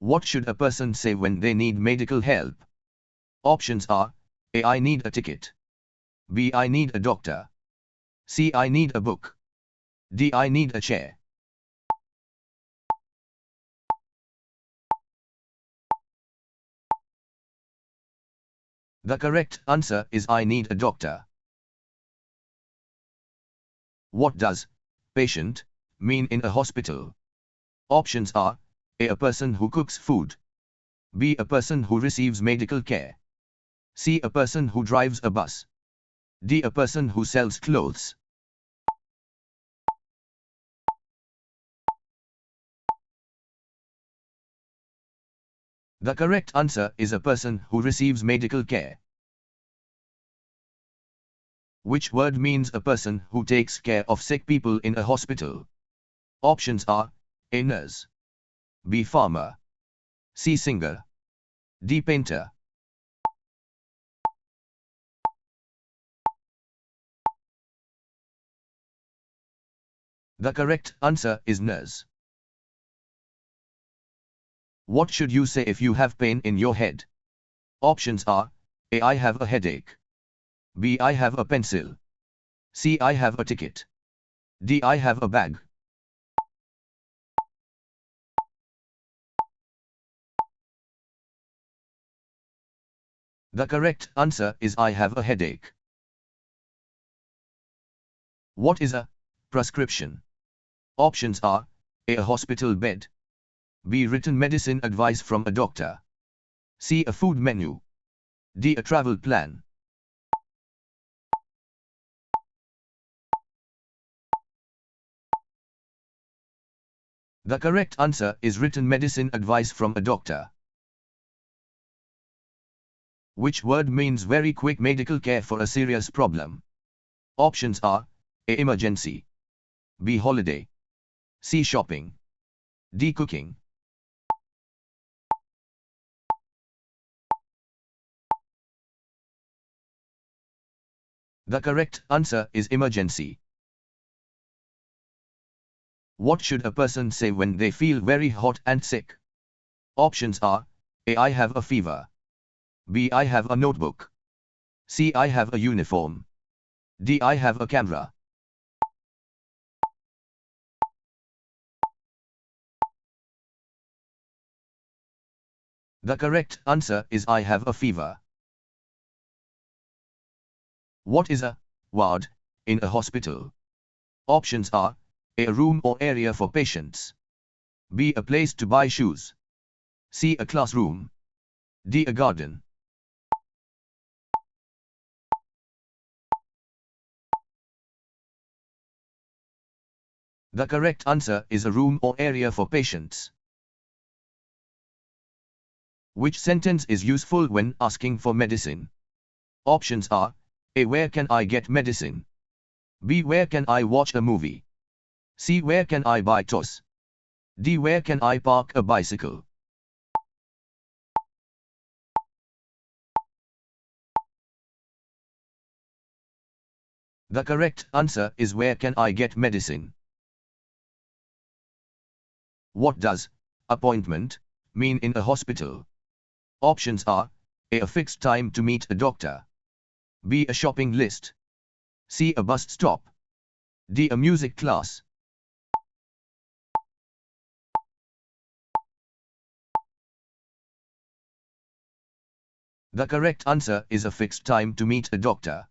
What should a person say when they need medical help? Options are A. I need a ticket. B. I need a doctor. C. I need a book. D. I need a chair. The correct answer is I need a doctor. What does patient mean in a hospital? Options are A. A person who cooks food. B. A person who receives medical care. C. A person who drives a bus. D. A person who sells clothes. The correct answer is a person who receives medical care. Which word means a person who takes care of sick people in a hospital? Options are A. Nurse. B. Farmer. C. Singer. D. Painter. The correct answer is nurse. What should you say if you have pain in your head? Options are A. I have a headache. B. I have a pencil. C. I have a ticket. D. I have a bag. The correct answer is I have a headache. What is a prescription? Options are A. A hospital bed. B. Written medicine advice from a doctor. C. A food menu. D. A travel plan. The correct answer is written medicine advice from a doctor. Which word means very quick medical care for a serious problem? Options are A. Emergency. B. Holiday. C. Shopping. D. Cooking. The correct answer is emergency. What should a person say when they feel very hot and sick? Options are A. I have a fever. B. I have a notebook. C. I have a uniform. D. I have a camera. The correct answer is I have a fever. What is a ward in a hospital? Options are A. A room or area for patients. B. A place to buy shoes. C. A classroom. D. A garden. The correct answer is a room or area for patients. Which sentence is useful when asking for medicine? Options are A. Where can I get medicine? B. Where can I watch a movie? C. Where can I buy toys? D. Where can I park a bicycle? The correct answer is Where can I get medicine? What does appointment mean in a hospital? Options are A. A fixed time to meet a doctor. B. A shopping list. C. A bus stop. D. A music class. The correct answer is a fixed time to meet a doctor.